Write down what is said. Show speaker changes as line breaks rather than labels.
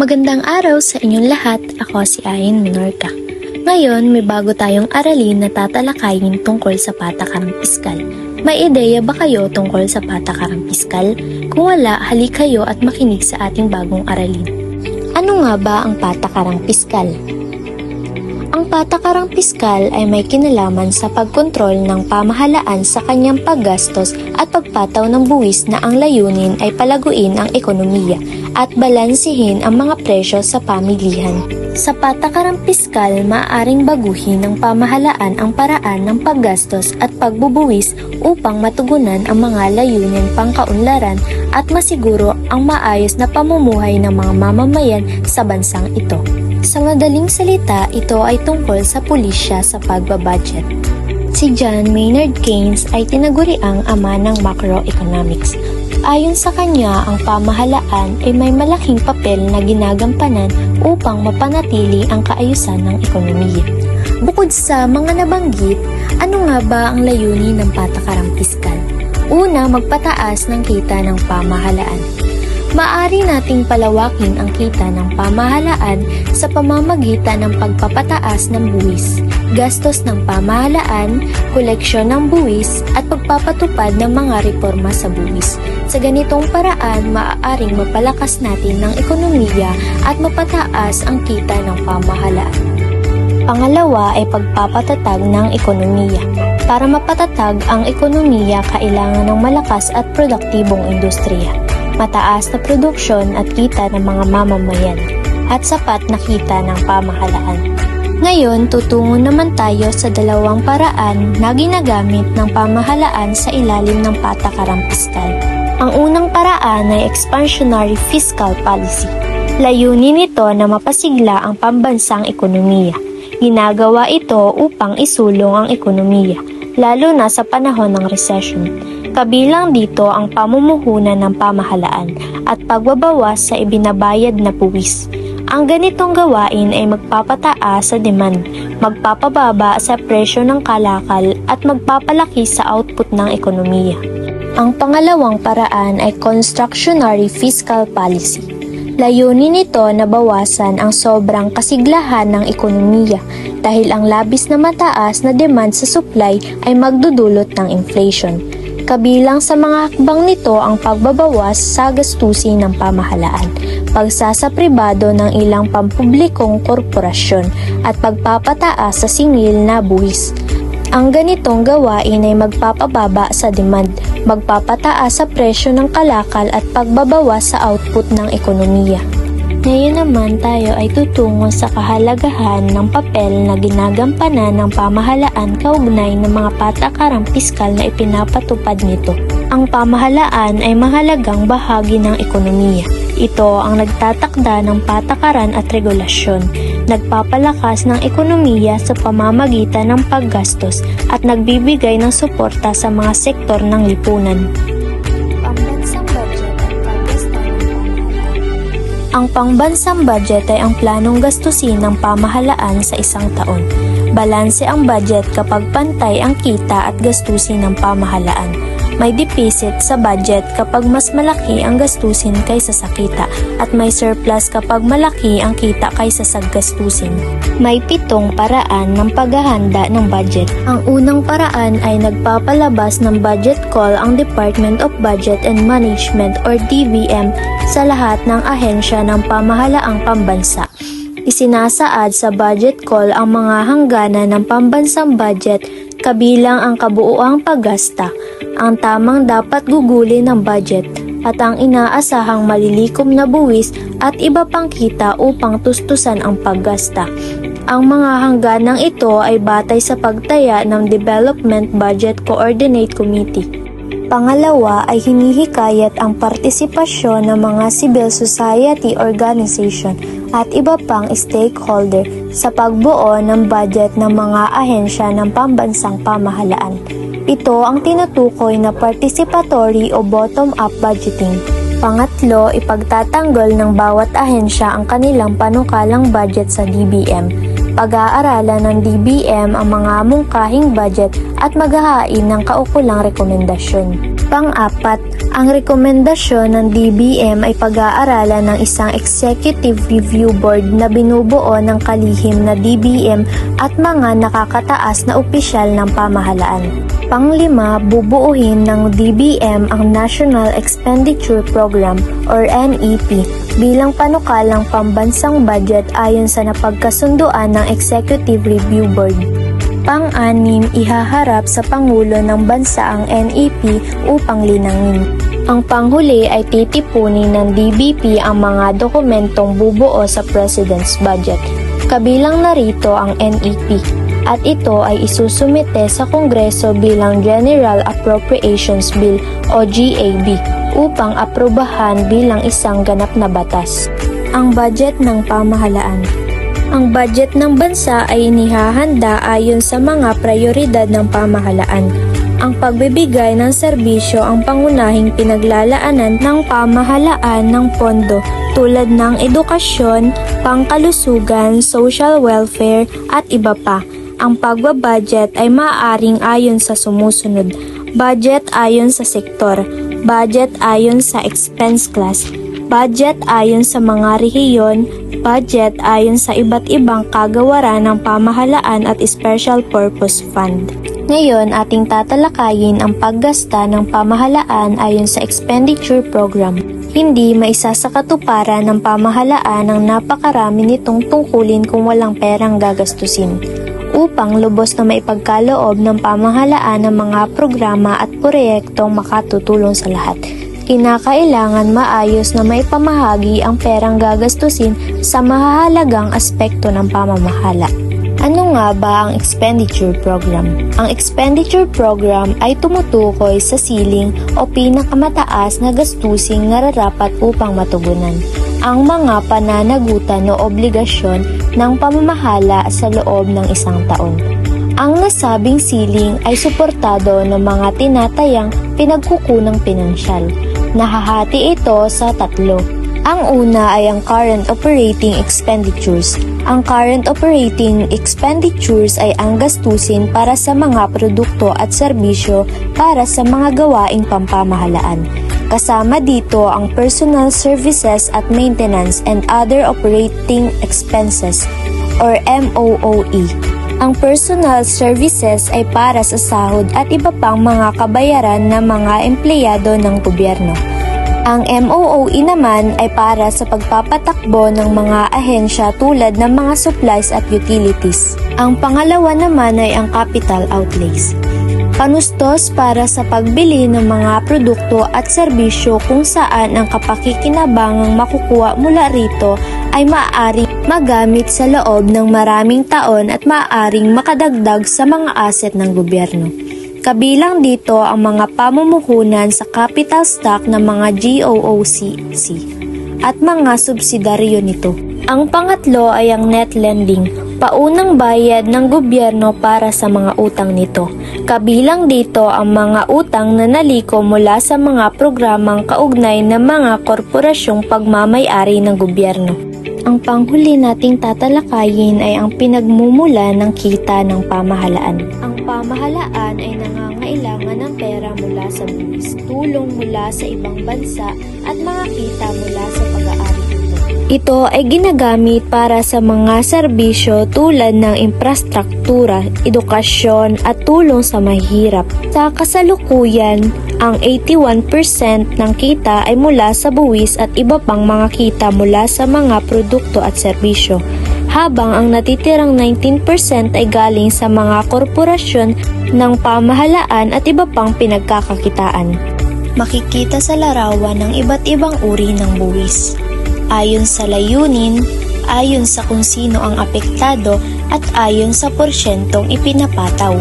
Magandang araw sa inyong lahat, ako si Ayin Minorca. Ngayon, may bago tayong aralin na tatalakayin tungkol sa patakarang piskal. May ideya ba kayo tungkol sa patakarang piskal? Kung wala, halik kayo at makinig sa ating bagong aralin. Ano nga ba ang patakarang piskal? Ang patakarang piskal ay may kinalaman sa pagkontrol ng pamahalaan sa kanyang paggastos at pagpataw ng buwis na ang layunin ay palaguin ang ekonomiya at balansihin ang mga presyo sa pamilihan. Sa patakarang piskal, maaaring baguhin ng pamahalaan ang paraan ng paggastos at pagbubuwis upang matugunan ang mga layunin pangkaunlaran at masiguro ang maayos na pamumuhay ng mga mamamayan sa bansang ito. Sa madaling salita, ito ay tungkol sa pulisya sa pagbabudget. Si John Maynard Keynes ay tinaguriang ama ng macroeconomics. Ayon sa kanya, ang pamahalaan ay may malaking papel na ginagampanan upang mapanatili ang kaayusan ng ekonomiya. Bukod sa mga nabanggit, ano nga ba ang layunin ng patakarang piskal? Una, magpataas ng kita ng pamahalaan. Maaari nating palawakin ang kita ng pamahalaan sa pamamagitan ng pagpapataas ng buwis, gastos ng pamahalaan, koleksyon ng buwis at pagpapatupad ng mga reforma sa buwis. Sa ganitong paraan, maaaring mapalakas natin ng ekonomiya at mapataas ang kita ng pamahalaan. Pangalawa ay pagpapatatag ng ekonomiya. Para mapatatag ang ekonomiya, kailangan ng malakas at produktibong industriya, mataas na produksyon at kita ng mga mamamayan, at sapat na kita ng pamahalaan. Ngayon, tutungo naman tayo sa dalawang paraan na ginagamit ng pamahalaan sa ilalim ng patakarang piskal. Ang unang paraan ay expansionary fiscal policy. Layunin nito na mapasigla ang pambansang ekonomiya. Ginagawa ito upang isulong ang ekonomiya, lalo na sa panahon ng recession. Kabilang dito ang pamumuhunan ng pamahalaan at pagbabawas sa ibinabayad na buwis. Ang ganitong gawain ay magpapataas sa demand, magpapababa sa presyo ng kalakal at magpapalaki sa output ng ekonomiya. Ang pangalawang paraan ay constructionary fiscal policy. Layunin nito na bawasan ang sobrang kasiglahan ng ekonomiya dahil ang labis na mataas na demand sa supply ay magdudulot ng inflation. Kabilang sa mga hakbang nito ang pagbabawas sa gastusin ng pamahalaan, pagsasapribado ng ilang pampublikong korporasyon at pagpapataas sa singil na buwis. Ang ganitong gawain ay magpapababa sa demand, magpapataas sa presyo ng kalakal at pagbabawas sa output ng ekonomiya. Ngayon naman tayo ay tutungo sa kahalagahan ng papel na ginagampanan ng pamahalaan kaugnay ng mga patakarang piskal na ipinapatupad nito. Ang pamahalaan ay mahalagang bahagi ng ekonomiya. Ito ang nagtatakda ng patakaran at regulasyon, nagpapalakas ng ekonomiya sa pamamagitan ng paggastos at nagbibigay ng suporta sa mga sektor ng lipunan. Pambansang budget at paggastos ng pamahalaan. Ang pambansang budget ay ang planong gastusin ng pamahalaan sa isang taon. Balanse ang budget kapag pantay ang kita at gastusin ng pamahalaan. May deficit sa budget kapag mas malaki ang gastusin kaysa sa kita at may surplus kapag malaki ang kita kaysa sa gastusin. May 7 paraan ng paghahanda ng budget. Ang unang paraan ay nagpapalabas ng budget call ang Department of Budget and Management or DBM sa lahat ng ahensya ng pamahalaang pambansa. Isinasaad sa budget call ang mga hangganan ng pambansang budget kabilang ang kabuuang paggasta, ang tamang dapat gugulin ng budget, at ang inaasahang malilikom na buwis at iba pang kita upang tustusan ang paggasta. Ang mga hangganang ito ay batay sa pagtaya ng Development Budget Coordinate Committee. Pangalawa ay hinihikayat ang partisipasyon ng mga civil society organization at iba pang stakeholder sa pagbuo ng budget ng mga ahensya ng pambansang pamahalaan. Ito ang tinutukoy na participatory o bottom-up budgeting. Pangatlo, ipagtatanggol ng bawat ahensya ang kanilang panukalang budget sa DBM. Pag-aaralan ng DBM ang mga mungkahing budget at maghahain ng kaukulang rekomendasyon. Pang-apat, ang rekomendasyon ng DBM ay pag-aaralan ng isang Executive Review Board na binubuo ng kalihim na DBM at mga nakakataas na opisyal ng pamahalaan. Pang-lima, bubuuhin ng DBM ang National Expenditure Program or NEP bilang panukalang pambansang budget ayon sa napagkasunduan ng Executive Review Board. Pang-anim, ihaharap sa Pangulo ng Bansa ang NEP upang linangin. Ang panghuli ay titipunin ng DBP ang mga dokumentong bubuo sa President's Budget. Kabilang narito ang NEP at ito ay isusumite sa Kongreso bilang General Appropriations Bill o GAB upang aprobahan bilang isang ganap na batas. Ang budget ng pamahalaan. Ang budget ng bansa ay inihahanda ayon sa mga prioridad ng pamahalaan. Ang pagbibigay ng serbisyo ang pangunahing pinaglalaanan ng pamahalaan ng pondo tulad ng edukasyon, pangkalusugan, social welfare at iba pa. Ang pagbabudget ay maaaring ayon sa sumusunod: budget ayon sa sektor, budget ayon sa expense class, budget ayon sa mga rehiyon, budget ayon sa iba't ibang kagawaran ng pamahalaan at special purpose fund. Ngayon, ating tatalakayin ang paggasta ng pamahalaan ayon sa expenditure program. Hindi maisasakatuparan ng pamahalaan ang napakarami nitong tungkulin kung walang perang gagastusin. Upang lubos na maipagkaloob ng pamahalaan ng mga programa at proyektong makatutulong sa lahat, kinakailangan maayos na maipamahagi ang perang gagastusin sa mahahalagang aspekto ng pamamahala. Ano nga ba ang expenditure program? Ang expenditure program ay tumutukoy sa siling o pinakamataas na gastusing nararapat upang matugunan ang mga pananagutan o obligasyon ng pamamahala sa loob ng isang taon. Ang nasabing siling ay suportado ng mga tinatayang pinagkukunang pinansyal. Nahahati ito sa tatlo. Ang una ay ang current operating expenditures. Ang current operating expenditures ay ang gastusin para sa mga produkto at serbisyo para sa mga gawaing pampamahalaan. Kasama dito ang personal services at maintenance and other operating expenses or MOOE. Ang personal services ay para sa sahod at iba pang mga kabayaran ng mga empleyado ng gobyerno. Ang MOOE naman ay para sa pagpapatakbo ng mga ahensya tulad ng mga supplies at utilities. Ang pangalawa naman ay ang capital outlays. Panustos para sa pagbili ng mga produkto at serbisyo kung saan ang kapakikinabangang makukuha mula rito ay maaaring magamit sa loob ng maraming taon at maaaring makadagdag sa mga asset ng gobyerno. Kabilang dito ang mga pamumuhunan sa capital stock ng mga GOOCC at mga subsidaryo nito. Ang pangatlo ay ang net lending, paunang bayad ng gobyerno para sa mga utang nito. Kabilang dito ang mga utang na naliko mula sa mga programang kaugnay ng mga korporasyong pagmamay-ari ng gobyerno. Ang panghuli nating tatalakayin ay ang pinagmumula ng kita ng pamahalaan. Ang pamahalaan ay nangangailangan ng pera mula sa buwis, tulong mula sa ibang bansa at mga kita mula sa pag-aari nito. Ito ay ginagamit para sa mga serbisyo tulad ng infrastruktura, edukasyon at tulong sa mahihirap. Sa kasalukuyan, ang 81% ng kita ay mula sa buwis at iba pang mga kita mula sa mga produkto at serbisyo, habang ang natitirang 19% ay galing sa mga korporasyon ng pamahalaan at iba pang pinagkakakitaan. Makikita sa larawan ng iba't ibang uri ng buwis, ayon sa layunin, ayon sa kung sino ang apektado at ayon sa porsyentong ipinapataw.